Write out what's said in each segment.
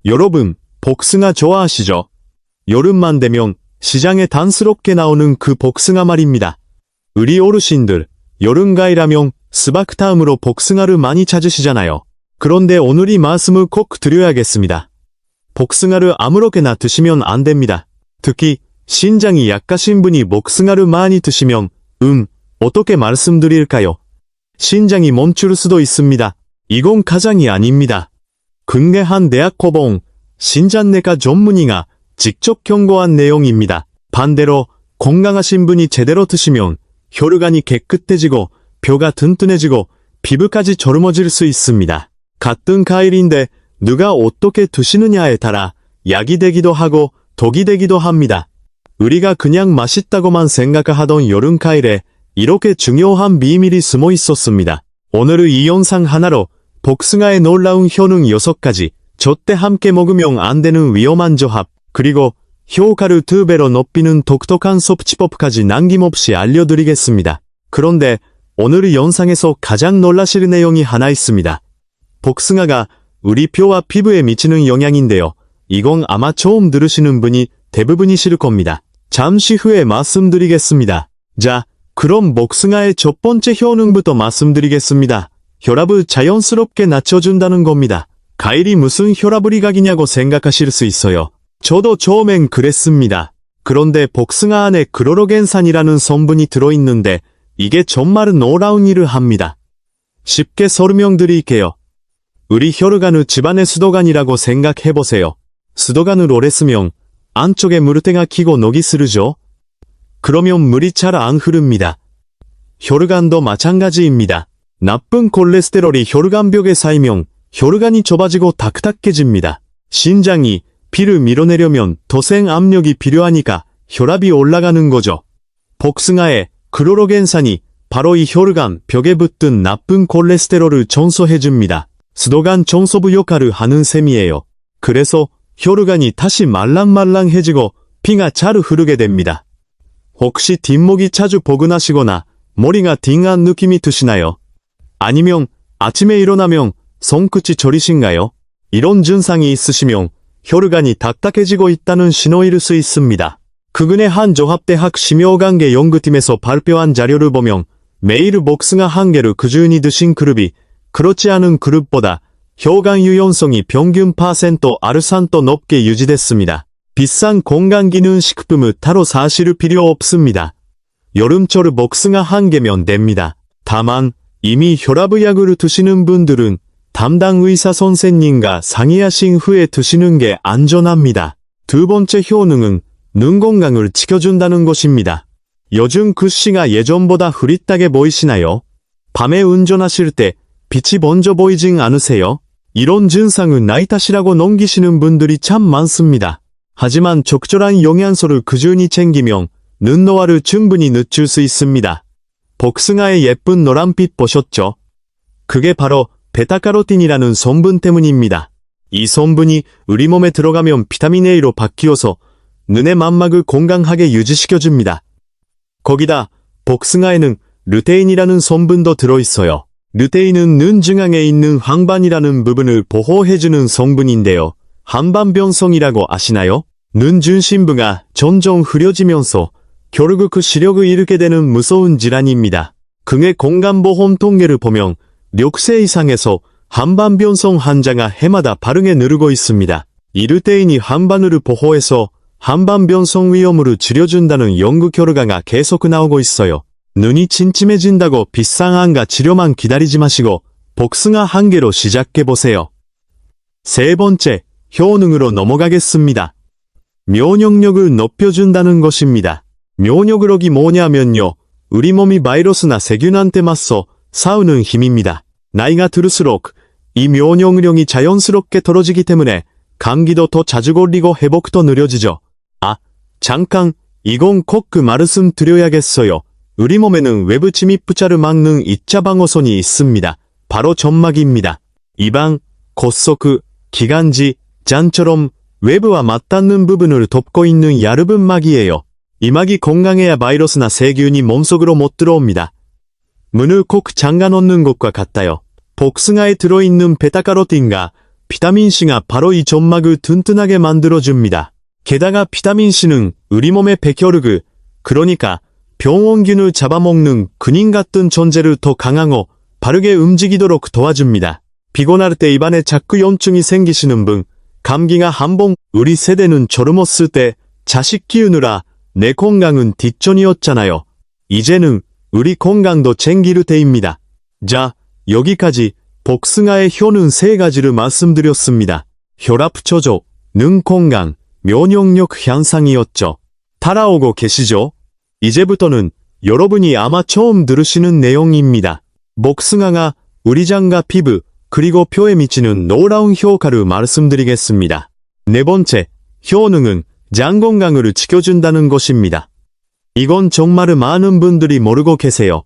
여러분, 복숭아 좋아하시죠? 여름만 되면 시장에 단스럽게 나오는 그 복숭아 말입니다. 우리 어르신들, 여름 과일하면 수박 다음으로 복숭아를 많이 찾으시잖아요. 그런데 오늘 이 말씀을 꼭 드려야겠습니다. 복숭아를 아무렇게나 드시면 안 됩니다. 특히 신장이 약하신 분이 복숭아를 많이 드시면 어떻게 말씀드릴까요? 신장이 멈출 수도 있습니다. 이건 가장이 아닙니다. 국내 한 대학 고봉 신장내과 전문의가 직접 경고한 내용입니다. 반대로 건강하신 분이 제대로 드시면 혈관이 깨끗해지고 뼈가 튼튼해지고 피부까지 젊어질 수 있습니다. 같은 과일인데 누가 어떻게 드시느냐에 따라 약이 되기도 하고 독이 되기도 합니다. 우리가 그냥 맛있다고만 생각하던 여름 과일에 이렇게 중요한 비밀이 숨어 있었습니다. 오늘은 이 영상 하나로 복숭아의 놀라운 효능 6가지, 절대 함께 먹으면 안 되는 위험한 조합, 그리고 효과를 2배로 높이는 독특한 섭취법까지 남김없이 알려드리겠습니다. 그런데 오늘 영상에서 가장 놀라실 내용이 하나 있습니다. 복숭아가 우리 뼈와 피부에 미치는 영향인데요. 이건 아마 처음 들으시는 분이 대부분이실 겁니다. 잠시 후에 말씀드리겠습니다. 자, 그럼 복숭아의 첫 번째 효능부터 말씀드리겠습니다. 혈압을 자연스럽게 낮춰준다는 겁니다. 과일이 무슨 혈압을 이각이냐고 생각하실 수 있어요. 저도 처음엔 그랬습니다. 그런데 복숭아 안에 크로로겐산이라는 성분이 들어있는데 이게 정말 놀라운 일을 합니다. 쉽게 설명드릴게요. 우리 혈관을 집안의 수도관이라고 생각해보세요. 수도관을 오래 쓰면 안쪽에 물때가 키고 녹이 스르죠? 그러면 물이 잘 안 흐릅니다. 혈관도 마찬가지입니다. 나쁜 콜레스테롤이 혈관벽에 쌓이면 혈관이 좁아지고 딱딱해집니다. 신장이 피를 밀어내려면 더 센 압력이 필요하니까 혈압이 올라가는 거죠. 복숭아의 크로로겐산이 바로 이 혈관 벽에 붙은 나쁜 콜레스테롤을 청소해줍니다. 수도관 청소부 역할을 하는 셈이에요. 그래서 혈관이 다시 말랑말랑해지고 피가 잘 흐르게 됩니다. 혹시 뒷목이 자주 포근하시거나 머리가 띵한 느낌이 드시나요? 아니면 아침에 일어나면 손끝이 저리신가요? 이런 증상이 있으시면 혈관이 딱딱해지고 있다는 신호일 수 있습니다. 국내 한 조합대학 심혈관계 연구팀에서 발표한 자료를 보면 매일 복숭아 한 개를 꾸준히 드신 그룹이 그렇지 않은 그룹보다 혈관 유연성이 평균 % 알산도 높게 유지됐습니다. 비싼 건강기능식품을 따로 사실 필요 없습니다. 여름철 복숭아 한 개면 됩니다. 다만 이미 혈압약을 드시는 분들은 담당 의사 선생님과 상의하신 후에 드시는 게 안전합니다. 두 번째 효능은 눈 건강을 지켜준다는 것입니다. 요즘 글씨가 예전보다 흐릿하게 보이시나요? 밤에 운전하실 때 빛이 번져 보이진 않으세요? 이런 증상은 나이 탓이라고 넘기시는 분들이 참 많습니다. 하지만 적절한 영양소를 꾸준히 챙기면 눈 노화를 충분히 늦출 수 있습니다. 복숭아의 예쁜 노란빛 보셨죠? 그게 바로 베타카로틴이라는 성분 때문입니다. 이 성분이 우리 몸에 들어가면 비타민 A로 바뀌어서 눈의 망막을 건강하게 유지시켜줍니다. 거기다 복숭아에는 루테인이라는 성분도 들어있어요. 루테인은 눈 중앙에 있는 황반이라는 부분을 보호해주는 성분인데요. 한반변성이라고 아시나요? 눈 중심부가 점점 흐려지면서 결국 그 시력을 잃게 되는 무서운 질환입니다. 국내 건강보험 통계를 보면 6세 이상에서 한반변성 환자가 해마다 발응에 누르고 있습니다. 이 루테인이 한반을 보호해서 한반변성 위험을 줄여준다는 연구 결과가 계속 나오고 있어요. 눈이 침침해진다고 비싼 안과 치료만 기다리지 마시고 복숭아 한 개로 시작해보세요. 세 번째, 효능으로 넘어가겠습니다. 면역력을 높여준다는 것입니다. 면역력이 뭐냐면요. 우리 몸이 바이러스나 세균한테 맞서 싸우는 힘입니다. 나이가 들수록 이 면역력이 자연스럽게 떨어지기 때문에 감기도 더 자주 걸리고 회복도 느려지죠. 잠깐 이건 꼭 그 말씀 드려야겠어요. 우리 몸에는 외부 침입 부자를 막는 2차 방어선이 있습니다. 바로 점막입니다. 이방, 콧속, 기관지, 잔처럼 외부와 맞닿는 부분을 덮고 있는 얇은 막이에요. 이 막이 건강해야 바이러스나 세균이 몸속으로 못 들어옵니다. 문을 꼭 잠가 놓는 것과 같아요. 복숭아에 들어있는 베타카로틴과 비타민C가 바로 이 점막을 튼튼하게 만들어줍니다. 게다가 비타민C는 우리 몸의 백혈구, 그러니까 병원균을 잡아먹는 근인 같은 존재를 더 강하고 바르게 움직이도록 도와줍니다. 피곤할 때 입안에 자꾸 염증이 생기시는 분, 감기가 한번 우리 세대는 젊었을 때 자식 키우느라 내 건강은 뒷전이었잖아요. 이제는 우리 건강도 챙기를 때입니다. 자, 여기까지 복숭아의 효능 3가지를 말씀드렸습니다. 혈압 조절, 능 건강, 면역력 향상이었죠. 따라오고 계시죠? 이제부터는 여러분이 아마 처음 들으시는 내용입니다. 복숭아가 우리 장과 피부, 그리고 뼈에 미치는 놀라운 효과를 말씀드리겠습니다. 4번째, 효능은 장 건강을 지켜준다는 것입니다. 이건 정말 많은 분들이 모르고 계세요.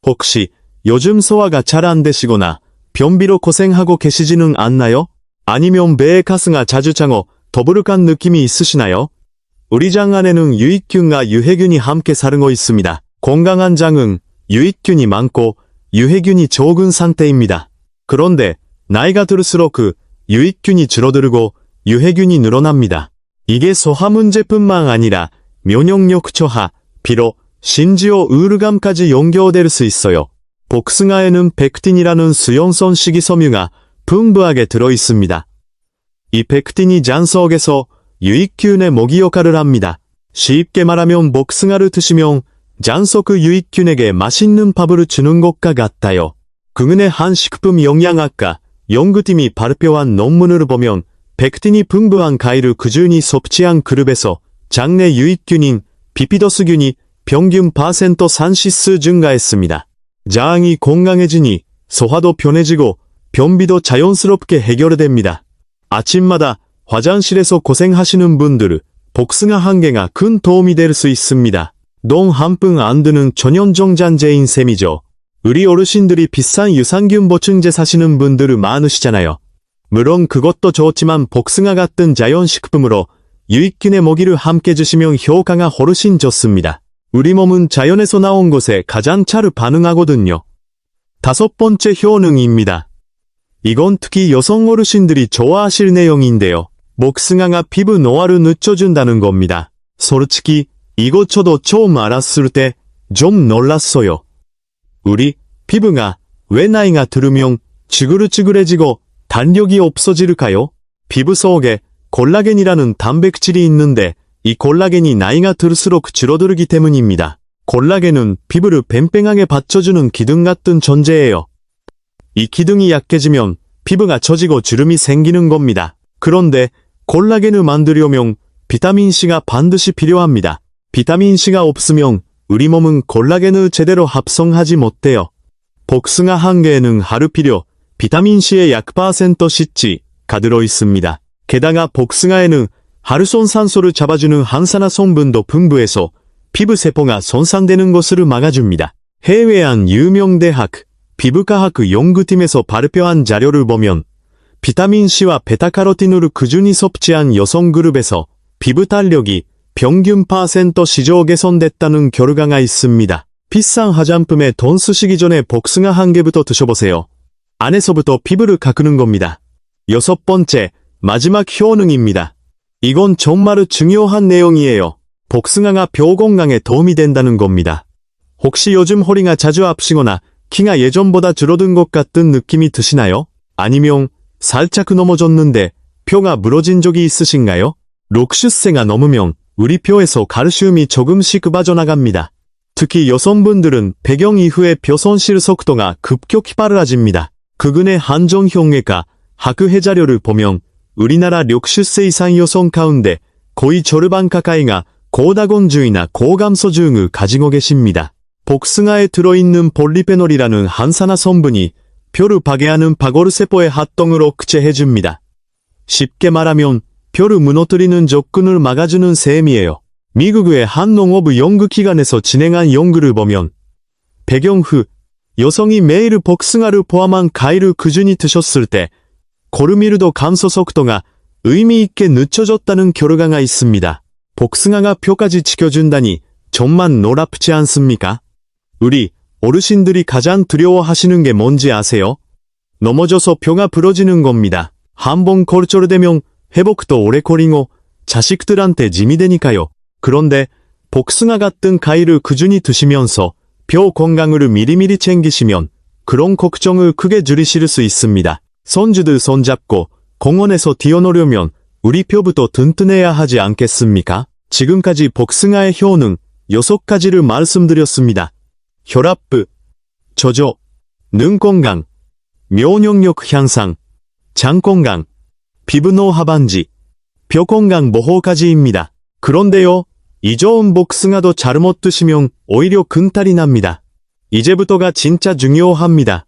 혹시 요즘 소화가 잘 안 되시거나 변비로 고생하고 계시지는 않나요? 아니면 배에 가스가 자주 차고 더부룩한 느낌이 있으시나요? 우리 장 안에는 유익균과 유해균이 함께 사르고 있습니다. 건강한 장은 유익균이 많고 유해균이 적은 상태입니다. 그런데 나이가 들수록 그 유익균이 줄어들고 유해균이 늘어납니다. 이게 소화 문제뿐만 아니라 면역력 저하, 피로, 심지어 우울감까지 연결될 수 있어요. 복숭아에는 펙틴이라는 수용성 식이섬유가 풍부하게 들어있습니다. 이 펙틴이 장 속에서 유익균의 먹이 역할을 합니다. 쉽게 말하면 복숭아를 드시면 장 속 그 유익균에게 맛있는 밥을 주는 것과 같아요. 국내 한식품 영양학과 연구팀이 발표한 논문을 보면 펙틴이 풍부한 과일을 꾸준히 섭취한 그룹에서 장내 유익균인 비피더스균이 평균 30% 증가했습니다. 장이 건강해지니 소화도 편해지고 변비도 자연스럽게 해결됩니다. 아침마다 화장실에서 고생하시는 분들, 복숭아 한 개가 큰 도움이 될 수 있습니다. 돈 한 푼 안 드는 전현정잔재인 셈이죠. 우리 어르신들이 비싼 유산균 보충제 사시는 분들이 많으시잖아요. 물론 그것도 좋지만 복숭아 같은 자연식품으로 유익균의 먹이를 함께 주시면 효과가 훨씬 좋습니다. 우리 몸은 자연에서 나온 것에 가장 잘 반응하거든요. 5번째 효능입니다. 이건 특히 여성 어르신들이 좋아하실 내용인데요. 복숭아가 피부 노화를 늦춰준다는 겁니다. 솔직히 이거 저도 처음 알았을 때 좀 놀랐어요. 우리 피부가 왜 나이가 들으면 찌그러지고弾力이 없어질까요? 피부 속에 콜라겐이라는 단백질이 있는데 이 콜라겐이 나이가 들수록 줄어들기 때문입니다. 콜라겐은 피부를 팽팽하게 받쳐주는 기둥 같은 존재예요. 이 기둥이 약해지면 피부가 처지고 주름이 생기는 겁니다. 그런데 콜라겐을 만들려면 비타민C가 반드시 필요합니다. 비타민C가 없으면 우리 몸은 콜라겐을 제대로 합성하지 못해요. 복숭아 한 개에는 하루 필요 비타민C의 약 10%가 들어있습니다. 게다가 복숭아에는 하루손산소를 잡아주는 항산화 성분도 풍부해서 피부세포가 손상되는 것을 막아줍니다. 해외 한 유명 대학 피부과학 연구팀에서 발표한 자료를 보면 비타민C와 베타카로틴을 꾸준히 섭취한 여성 그룹에서 피부 탄력이 평균 10% 개선됐다는 결과가 있습니다. 비싼 화장품에 돈 쓰시기 전에 복숭아 한 개부터 드셔보세요. 안에서부터 피부를 가꾸는 겁니다. 6번째, 마지막 효능입니다. 이건 정말 중요한 내용이에요. 복숭아가 뼈 건강에 도움이 된다는 겁니다. 혹시 요즘 허리가 자주 아프시거나 키가 예전보다 줄어든 것 같은 느낌이 드시나요? 아니면 살짝 넘어졌는데 뼈가 부러진 적이 있으신가요? 60세가 넘으면 우리 뼈에서 칼슘이 조금씩 빠져나갑니다. 특히 여성분들은 배경 이후에 뼈 손실 속도가 급격히 빨라집니다. 국내 한정형외과 학회 자료를 보면 우리나라 60세 이상 여성 가운데 거의 절반 가까이가 고다곤주의나 고감소증을 가지고 계십니다. 복숭아에 들어있는 폴리페놀이라는 항산화 성분이 뼈를 파괴하는 파골세포의 활동을 억제해줍니다. 쉽게 말하면 뼈를 무너뜨리는 접근을 막아주는 셈이에요. 미국의 한 농업 연구기관에서 진행한 연구를 보면 배경 후 여성이 매일 복숭아를 포함한 과일을 꾸준히 드셨을 때 고르미르도 감소 속도가 의미있게 늦춰졌다는 결과가 있습니다. 복숭아가 뼈까지 지켜준다니 정말 놀랍지 않습니까? 우리 어르신들이 가장 두려워하시는 게 뭔지 아세요? 넘어져서 뼈가 부러지는 겁니다. 한번 골절되면 회복도 오래 걸리고 자식들한테 짐이 되니까요. 그런데 복숭아 같은 과일을 꾸준히 드시면서 뼈 건강을 미리미리 챙기시면 그런 걱정을 크게 줄이실 수 있습니다. 손주들 손잡고 공원에서 뛰어놀려면 우리 뼈부터 튼튼해야 하지 않겠습니까? 지금까지 복숭아의 효능 6가지를 말씀드렸습니다. 혈압, 저조, 눈 건강, 면역력 향상, 장 건강, 피부 하반지, 뼈 건강 보호까지입니다. 그런데요, 이 좋은 복숭아도 잘못 드시면 오히려 근탈이 납니다. 이제부터가 진짜 중요합니다.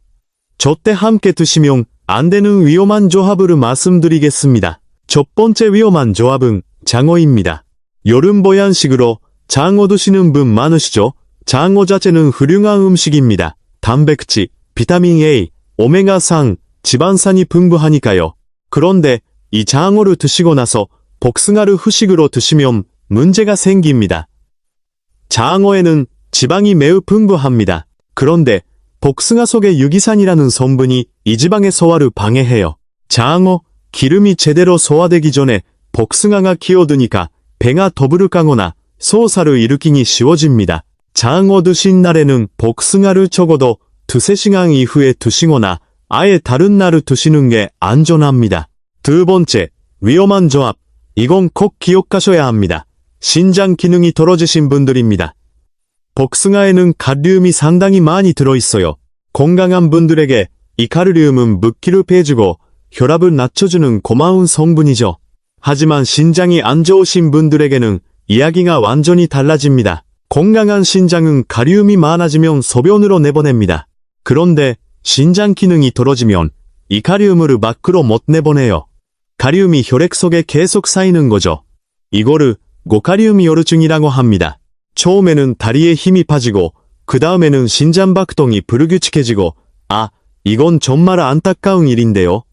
저때 함께 드시면 안 되는 위험한 조합을 말씀드리겠습니다. 첫 번째 위험한 조합은 장어입니다. 여름 보양식으로 장어 드시는 분 많으시죠? 장어 자체는 훌륭한 음식입니다. 단백질, 비타민 A, 오메가3, 지방산이 풍부하니까요. 그런데 이 장어를 드시고 나서 복숭아를 후식으로 드시면 문제가 생깁니다. 장어에는 지방이 매우 풍부합니다. 그런데 복숭아 속의 유기산이라는 성분이 이 지방의 소화를 방해해요. 장어, 기름이 제대로 소화되기 전에 복숭아가 끼어드니까 배가 더부룩하거나 소화를 일으키기 쉬워집니다. 장어 드신 날에는 복숭아를 적어도 2~3시간 이후에 드시거나 아예 다른 날을 드시는 게 안전합니다. 두 번째, 위험한 조합. 이건 꼭 기억하셔야 합니다. 신장 기능이 떨어지신 분들입니다. 복숭아에는 칼륨이 상당히 많이 들어있어요. 건강한 분들에게 이 칼륨은 붓기를 빼주고 혈압을 낮춰주는 고마운 성분이죠. 하지만 신장이 안 좋으신 분들에게는 이야기가 완전히 달라집니다. 건강한 신장은 칼륨이 많아지면 소변으로 내보냅니다. 그런데 신장 기능이 떨어지면 이 칼륨을 밖으로 못 내보내요. 칼륨이 혈액 속에 계속 쌓이는 거죠. 이거를 고칼륨이오르증이라고 합니다. 처음에는 다리에 힘이 빠지고 그 다음에는 심장박동이 불규칙해지고 이건 정말 안타까운 일인데요.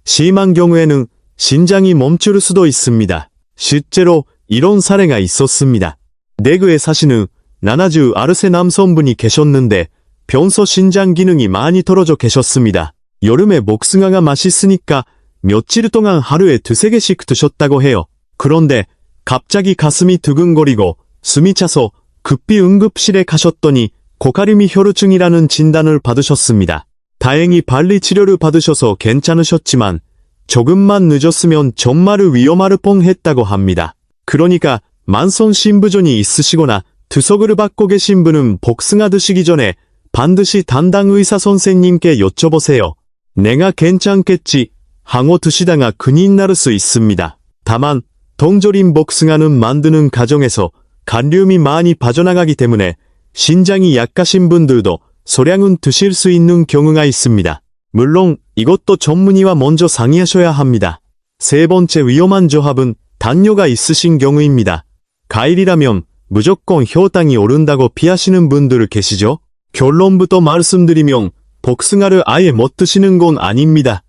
심한 경우에는 심장이 멈출 수도 있습니다. 실제로 이런 사례가 있었습니다. 내구에 사시는 70세 남성분이 계셨는데 평소 신장 기능이 많이 떨어져 계셨습니다. 여름에 복숭아가 맛있으니까 며칠 동안 하루에 2~3개씩 드셨다고 해요. 그런데 갑자기 가슴이 두근거리고 숨이 차서 급히 응급실에 가셨더니 고칼륨이 혈우증이라는 진단을 받으셨습니다. 다행히 빨리 치료를 받으셔서 괜찮으셨지만 조금만 늦었으면 정말 위험할 뻔했다고 합니다. 그러니까 만성 신부전이 있으시거나 투석을 받고 계신 분은 복숭아 드시기 전에 반드시 담당 의사 선생님께 여쭤보세요. 내가 괜찮겠지 하고 드시다가 큰일 날 수 있습니다. 다만 동절인 복숭아는 만드는 과정에서 칼륨이 많이 빠져나가기 때문에 신장이 약하신 분들도 소량은 드실 수 있는 경우가 있습니다. 물론 이것도 전문의와 먼저 상의하셔야 합니다. 세 번째 위험한 조합은 당뇨가 있으신 경우입니다. 과일이라면 무조건 혈당이 오른다고 피하시는 분들 계시죠? 결론부터 말씀드리면 복숭아를 아예 못 드시는 건 아닙니다.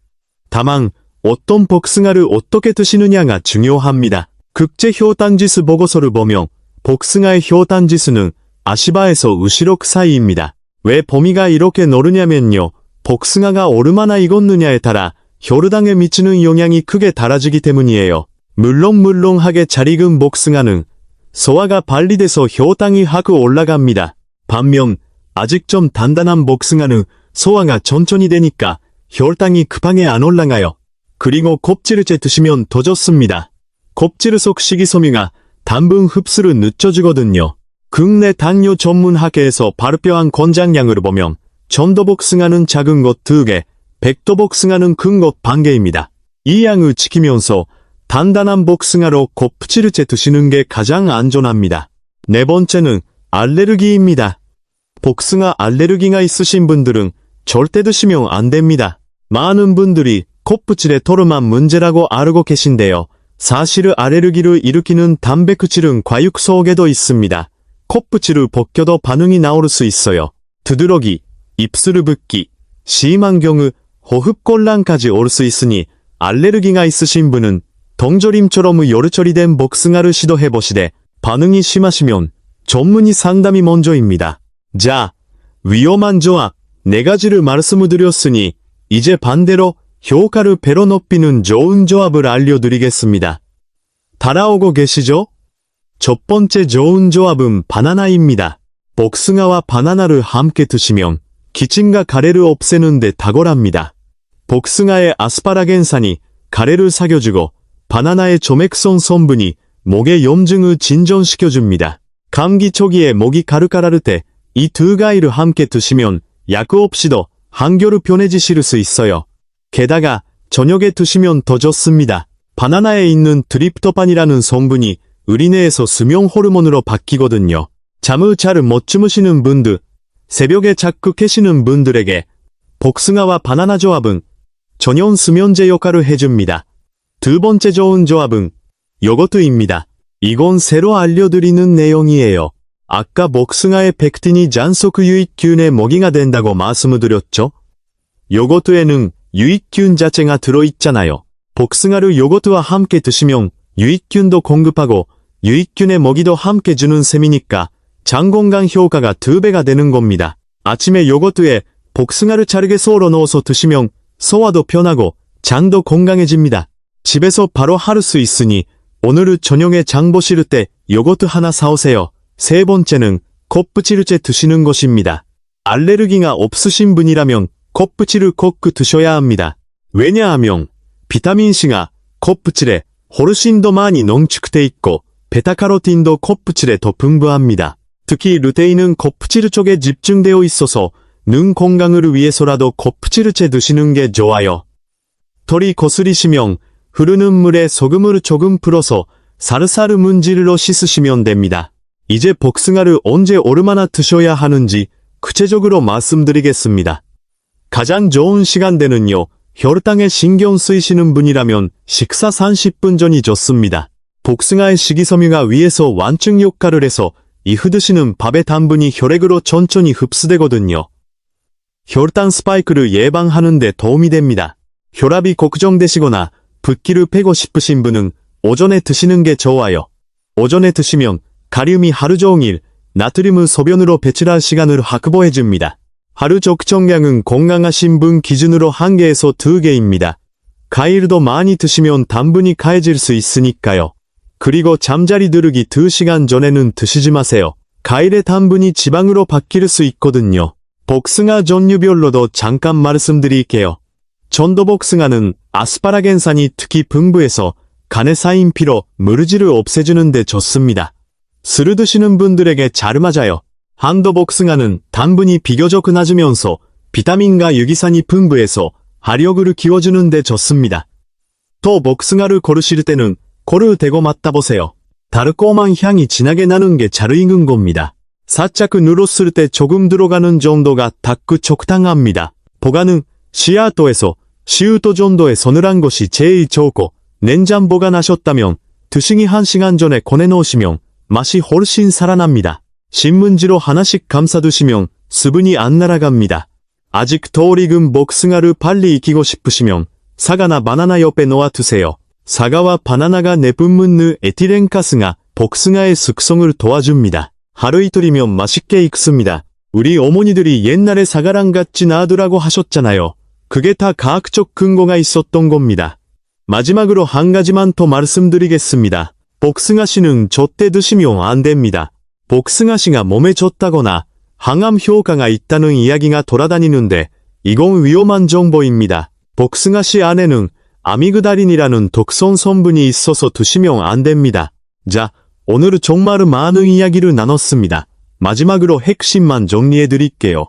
다만 어떤 복숭아를 어떻게 드시느냐가 중요합니다. 국제 혈당지수 보고서를 보면 복숭아의 혈당지수는 아시바에서 우시록 사이입니다. 왜 범위가 이렇게 넓으냐면요. 복숭아가 얼마나 익었느냐에 따라 혈당에 미치는 영향이 크게 달라지기 때문이에요. 물렁물렁하게 잘 익은 복숭아는 소화가 빨리 돼서 혈당이 확 올라갑니다. 반면 아직 좀 단단한 복숭아는 소화가 천천히 되니까 혈당이 급하게 안 올라가요. 그리고 껍질째 드시면 더 좋습니다. 껍질 속 식이섬유가 당분 흡수를 늦춰주거든요. 국내 당뇨 전문학회에서 발표한 권장량을 보면 전도복숭아는 작은 것 2개, 백도복숭아는 큰 것 1개입니다. 이 양을 지키면서 단단한 복숭아로 껍질째 드시는 게 가장 안전합니다. 네 번째는 알레르기입니다. 복숭아 알레르기가 있으신 분들은 절대 드시면 안 됩니다. 많은 분들이 껍질의 토름한 문제라고 알고 계신데요. 사실 알레르기를 일으키는 단백질은 과육 속에도 있습니다. 껍질을 벗겨도 반응이 나올 수 있어요. 두드러기, 입술 붓기, 심한 경우 호흡곤란까지 올 수 있으니 알레르기가 있으신 분은 동조림처럼 여러 처리된 복숭아를 시도해보시되 반응이 심하시면 전문의 상담이 먼저입니다. 자, 위험한 조합 4가지를 말씀을 드렸으니 이제 반대로 효과를 배로 높이는 좋은 조합을 알려드리겠습니다. 따라오고 계시죠? 첫 번째 좋은 조합은 바나나입니다. 복숭아와 바나나를 함께 드시면 기침과 가래를 없애는 데 탁월합니다. 복숭아의 아스파라겐산이 가래를 사겨주고 바나나의 조맥성 성분이 목의 염증을 진정시켜줍니다. 감기 초기에 목이 가르가르할 때 이 두 가위를 함께 드시면 약 없이도 한결 편해지실 수 있어요. 게다가 저녁에 드시면 더 좋습니다. 바나나에 있는 트립토판이라는 성분이 우리 뇌에서 수면 호르몬으로 바뀌거든요. 잠을 잘 못 주무시는 분들, 새벽에 자꾸 깨시는 분들에게 복숭아와 바나나 조합은 전용 수면제 역할을 해줍니다. 두 번째 좋은 조합은 요거트입니다. 이건 새로 알려드리는 내용이에요. 아까 복숭아의 펙틴이 잔속 유익균의 먹이가 된다고 말씀을 드렸죠? 요거트에는 유익균 자체가 들어있잖아요. 복숭아를 요거트와 함께 드시면 유익균도 공급하고 유익균의 먹이도 함께 주는 셈이니까 장 건강 효과가 2배가 되는 겁니다. 아침에 요거트에 복숭아를 잘게 썰어 넣어서 드시면 소화도 편하고 장도 건강해집니다. 집에서 바로 할 수 있으니 오늘 저녁에 장 보실 때 요거트 하나 사오세요. 세 번째는 컵부치르째 드시는 것입니다. 알레르기가 없으신 분이라면 컵부치를 꼭 드셔야 합니다. 왜냐하면 비타민C가 컵부칠에 훨씬 더 많이 농축돼 있고 베타카로틴도 컵부칠에 더 풍부합니다. 특히 루테인은 컵부치르 쪽에 집중되어 있어서 눈 건강을 위해서라도 컵부치르째 드시는 게 좋아요. 털이 거스리시면 흐르는 물에 소금을 조금 풀어서 사르사르 문질러 씻으시면 됩니다. 이제 복숭아를 언제 얼마나 드셔야 하는지 구체적으로 말씀드리겠습니다. 가장 좋은 시간대는요, 혈당에 신경 쓰이시는 분이라면 식사 30분 전이 좋습니다. 복숭아의 식이섬유가 위에서 완충 역할을 해서 이후 드시는 밥의 당분이 혈액으로 천천히 흡수되거든요. 혈당 스파이크를 예방하는 데 도움이 됩니다. 혈압이 걱정되시거나 붓기를 빼고 싶으신 분은 오전에 드시는 게 좋아요. 오전에 드시면 가륨이 하루 종일 나트륨을 소변으로 배출할 시간을 확보해줍니다. 하루 적정량은 건강하신 분 기준으로 1개에서 2개입니다. 과일도 많이 드시면 당분이 가해질 수 있으니까요. 그리고 잠자리 들기 2시간 전에는 드시지 마세요. 과일의 당분이 지방으로 바뀔 수 있거든요. 복숭아 종류별로도 잠깐 말씀드릴게요. 전도복숭아는 아스파라겐산이 특히 풍부해서 간에 쌓인 피로 무르지를 없애주는 데 좋습니다. 술을 드시는 분들에게 잘 맞아요. 한도복숭아는 당분이 비교적 낮으면서 비타민과 유기산이 풍부해서 화력을 키워주는 데 좋습니다. 또 복숭아를 고르실 때는 코를 대고 맡아보세요. 달콤한 향이 진하게 나는 게 잘 익은 겁니다. 살짝 눌렀을 때 조금 들어가는 정도가 딱 적당합니다. 보관은 시야도에서 10도 정도의 서늘한 것이 제일 좋고 냉장 보관하셨다면 드시기 1시간 전에 꺼내놓으시면 맛이 훨씬 살아납니다. 신문지로 하나씩 감싸 두시면 수분이 안 날아갑니다. 아직 덜 익은 복숭아를 빨리 익히고 싶으시면 사과나 바나나 옆에 놓아두세요. 사과와 바나나가 내뿜는 에틸렌가스가 복숭아의 숙성을 도와줍니다. 하루 이틀이면 맛있게 익습니다. 우리 어머니들이 옛날에 사과랑 같이 놔두라고 하셨잖아요. 그게 다 과학적 근거가 있었던 겁니다. 마지막으로 한 가지만 더 말씀드리겠습니다. 복숭아씨는 젖때 드시면 안 됩니다. 복숭아씨가 몸에 좋다거나 항암 효과가 있다는 이야기가 돌아다니는데 이건 위험한 정보입니다. 복숭아씨 안에는 아미그달린이라는 독성 성분이 있어서 드시면 안 됩니다. 자, 오늘은 정말 많은 이야기를 나눴습니다. 마지막으로 핵심만 정리해 드릴게요.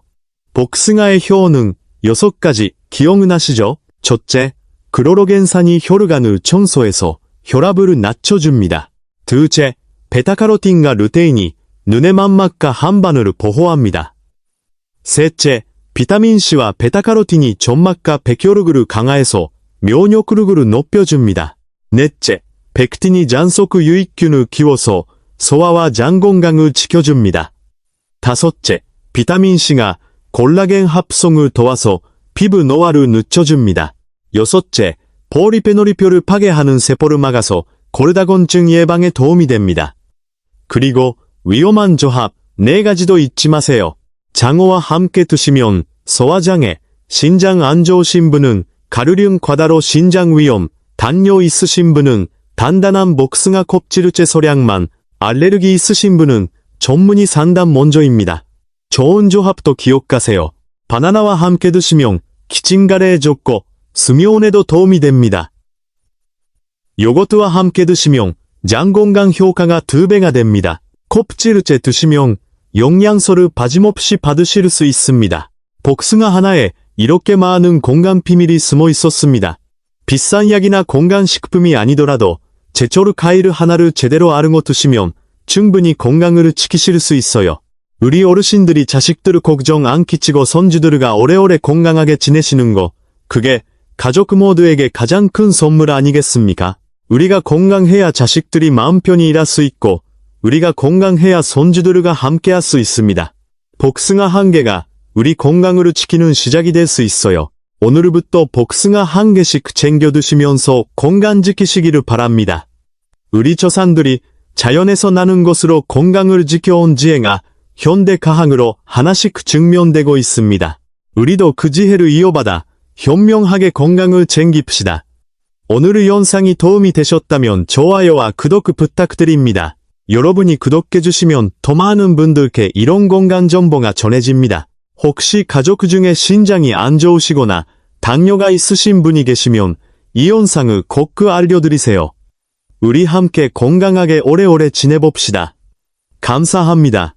복숭아의 효능은 6가지 기억나시죠? 첫째, 클로로겐산이 혈관을 청소해서 혈압을 낮춰줍니다. 둘째, 베타카로틴과 루테인이 눈의 망막과 한반을 보호합니다. 셋째, 비타민C와 베타카로틴이 점막과 백혈구를 강화해서 면역력을 높여줍니다. 넷째, 펙틴이 잔속 유익균을 키워서 소화와 장 건강을 지켜줍니다. 다섯째, 비타민C가 콜라겐 합성을 도와서 피부 노화를 늦춰줍니다. 여섯째, 포리페놀리표를 파괴하는 세포를 막아서 골다공증 예방에 도움이 됩니다. 그리고 위험한 조합 4가지도 잊지 마세요. 장어와 함께 드시면 소화장애, 신장 안 좋으신 분은 가르륜 과다로 신장 위험, 당뇨 있으신 분은 단단한 복숭아 껍질째 소량만, 알레르기 있으신 분은 전문의 상담 먼저입니다. 좋은 조합도 기억하세요. 바나나와 함께 드시면 기침가래에 좋고 수면에도 도움이 됩니다. 요거트와 함께 드시면 장 건강 효과가 2배가 됩니다. 껍질째 드시면 영양소를 빠짐없이 받으실 수 있습니다. 복숭아 하나에 이렇게 많은 건강 비밀이 숨어 있었습니다. 비싼 약이나 건강식품이 아니더라도 제철 과일 하나를 제대로 아르고 드시면 충분히 건강을 지키실 수 있어요. 우리 어르신들이 자식들을 걱정 안 끼치고 손주들과 오래오래 건강하게 지내시는 거, 그게 가족 모두에게 가장 큰 선물 아니겠습니까? 우리가 건강해야 자식들이 마음 편히 일할 수 있고, 우리가 건강해야 손주들과 함께 할 수 있습니다. 복숭아 한 개가 우리 건강을 지키는 시작이 될 수 있어요. 오늘부터 복숭아 한 개씩 챙겨 드시면서 건강 지키시기를 바랍니다. 우리 조상들이 자연에서 나는 것으로 건강을 지켜온 지혜가 현대 과학으로 하나씩 증명되고 있습니다. 우리도 그 지혜를 이어받아 현명하게 건강을 챙깁시다. 오늘의 영상이 도움이 되셨다면 좋아요와 구독 부탁드립니다. 여러분이 구독해주시면 더 많은 분들께 이런 건강 정보가 전해집니다. 혹시 가족 중에 신장이 안 좋으시거나 당뇨가 있으신 분이 계시면 이 영상을 꼭 알려드리세요. 우리 함께 건강하게 오래오래 지내봅시다. 감사합니다.